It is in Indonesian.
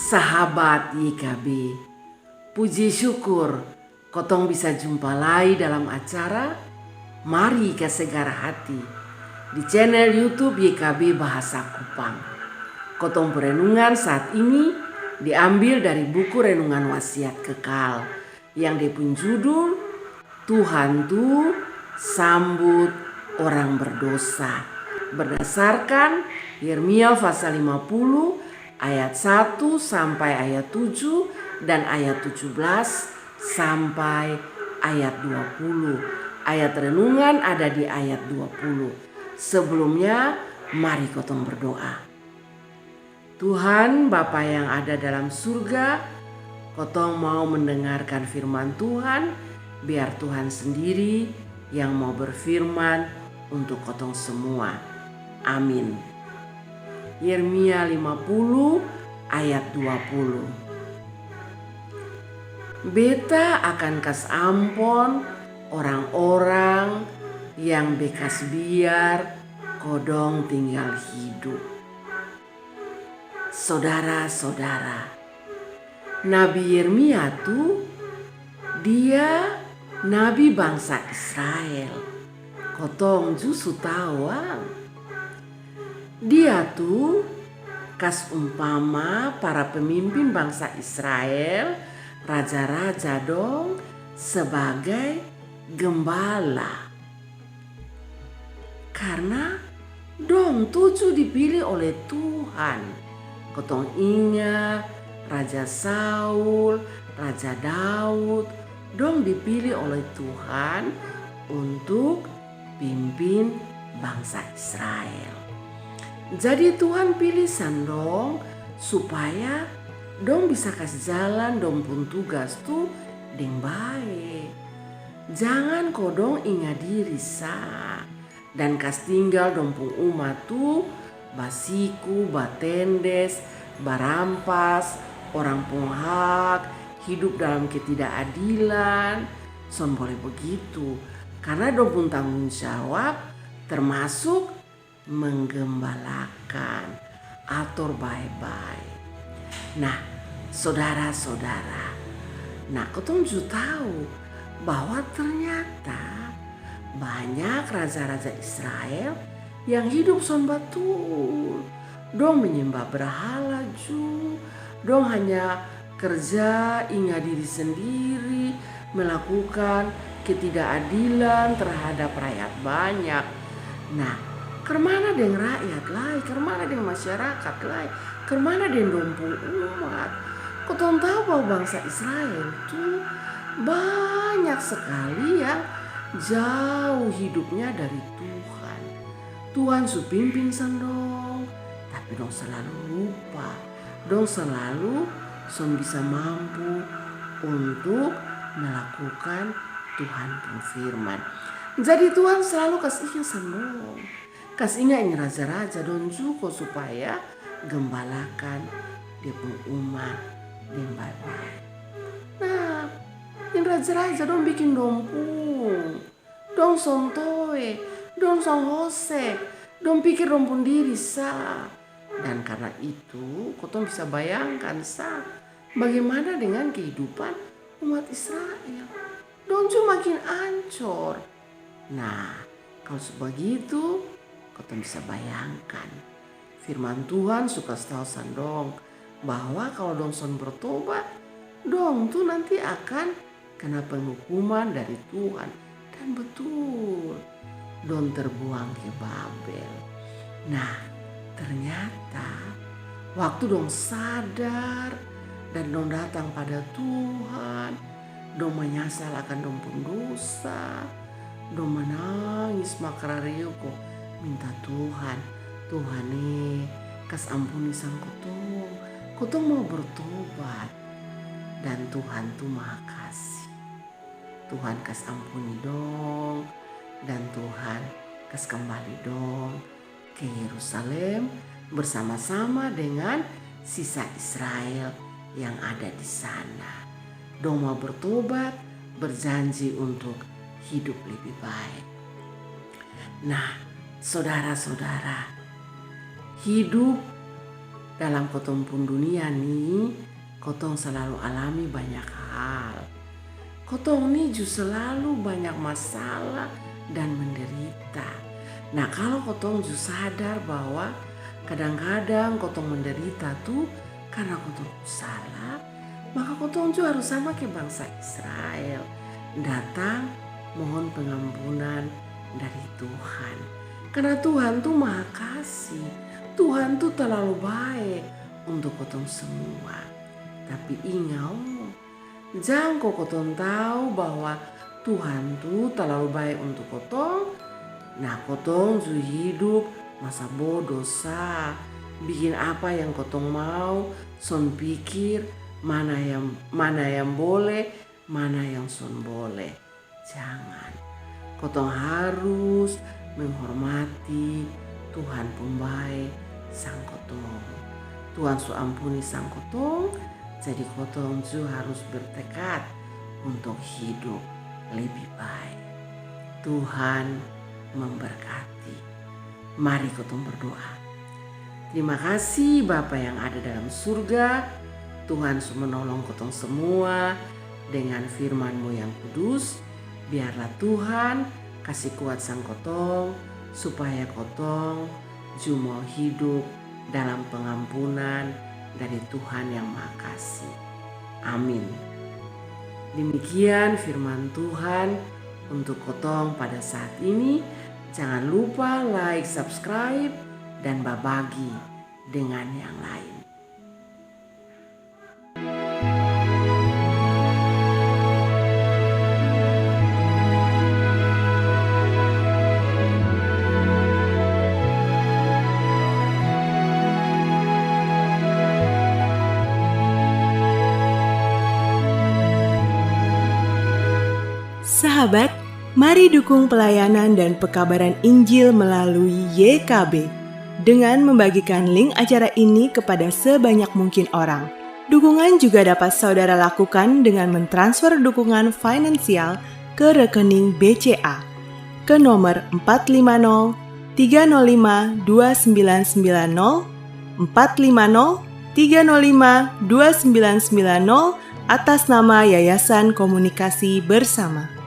Sahabat YKB, puji syukur kotong bisa jumpa lagi dalam acara Mari ke Segar Hati di channel YouTube YKB Bahasa Kupang. Kotong perenungan saat ini diambil dari buku Renungan Wasiat Kekal yang dipun judul Tuhan tuh sambut orang berdosa, berdasarkan Yeremia pasal 50 ayat 1 sampai ayat 7 dan ayat 17 sampai ayat 20. Ayat renungan ada di ayat 20. Sebelumnya mari kotong berdoa. Tuhan Bapa yang ada dalam surga, kotong mau mendengarkan firman Tuhan, biar Tuhan sendiri yang mau berfirman untuk kotong semua. Amin. Yeremia 50 ayat 20. Beta akan kas ampon orang-orang yang bekas biar kodong tinggal hidup. Saudara-saudara, Nabi Yeremia tuh dia nabi bangsa Israel. Kotong justru tahu dia tuh kas umpama para pemimpin bangsa Israel, raja-raja dong, sebagai gembala. Karena dong tujuh dipilih oleh Tuhan. Kotong ingat Raja Saul, Raja Daud, dong dipilih oleh Tuhan untuk pimpin bangsa Israel. Jadi Tuhan pilih sandong supaya dong bisa kasih jalan dong pun tugas tuh deng baik. Jangan kodong ingat diri dan kas tinggal dong pun umat tuh basiku, batendes, barampas, orang pun hak, hidup dalam ketidakadilan. Son boleh begitu karena dong pun tanggung jawab termasuk menggembalakan, atur baik-baik. Nah, saudara-saudara, kotong juga tahu bahwa ternyata banyak raja-raja Israel yang hidup son batul. Dong menyembah berhala ju, dong hanya kerja ingat diri sendiri, melakukan ketidakadilan terhadap rakyat banyak. Nah, kemana deng rakyat lai, kemana deng masyarakat lai, kemana deng dompung umat. Kotong tahu bahwa bangsa Israel itu banyak sekali yang jauh hidupnya dari Tuhan. Tuhan su pimpin sandong, tapi dong selalu lupa. Dong selalu son bisa mampu untuk melakukan Tuhan pun firman. Jadi Tuhan selalu kasihnya sandong. Kasih ingat ini raja-raja don juga supaya gembalakan dia pun umat dengan baik-baik. Nah, ini raja-raja don bikin dompung, don sontoe, don song hosek, don pikir don pun diri Dan karena itu, kotong bisa bayangkan bagaimana dengan kehidupan umat Israel. Don cuma makin ancur. Nah, kalau sebegitu, kotong bisa bayangkan firman Tuhan suka tahu sandong bahwa kalau dong son bertobat, dong tuh nanti akan kena penghukuman dari Tuhan. Dan betul, dong terbuang ke Babel. Nah, ternyata waktu dong sadar dan dong datang pada Tuhan, dong menyesal akan dong pun dosa, dong menangis makarariuko, minta Tuhan kas ampuni sang kotong mau bertobat. Dan Tuhan tuh maha kasih. Tuhan kas ampuni dong, dan Tuhan kas kembali dong ke Yerusalem bersama-sama dengan sisa Israel yang ada di sana. Dong mau bertobat, berjanji untuk hidup lebih baik. Nah, saudara-saudara, hidup dalam kotong pun dunia nih, kotong selalu alami banyak hal. Kotong nih justru selalu banyak masalah dan menderita. Nah kalau kotong justru sadar bahwa kadang-kadang kotong menderita tuh karena kotong salah, maka kotong juga harus sama ke bangsa Israel. Datang mohon pengampunan dari Tuhan. Karena Tuhan tuh maha kasih. Tuhan tuh terlalu baik untuk kotong semua. Tapi ingat, jangan kotong tahu bahwa Tuhan tuh terlalu baik untuk kotong. Nah kotong juga hidup masa bodoh dosa. Bikin apa yang kotong mau, son pikir mana yang boleh, mana yang son boleh. Jangan. Kotong harus menghormati Tuhan pembaik sang kotong. Tuhan su ampuni sang kotong, jadi kotong juga harus bertekad untuk hidup lebih baik. Tuhan memberkati. Mari kotong berdoa. Terima kasih Bapa yang ada dalam surga. Tuhan su menolong kotong semua dengan firman-Mu yang kudus. Biarlah Tuhan kasih kuat sang kotong supaya kotong cuma hidup dalam pengampunan dari Tuhan yang Maha Kasih. Amin. Demikian firman Tuhan untuk kotong pada saat ini. Jangan lupa like, subscribe, dan berbagi dengan yang lain. Sahabat, mari dukung pelayanan dan pekabaran Injil melalui YKB dengan membagikan link acara ini kepada sebanyak mungkin orang. Dukungan juga dapat saudara lakukan dengan mentransfer dukungan finansial ke rekening BCA ke nomor 450 305 2990 450 305 2990 atas nama Yayasan Komunikasi Bersama.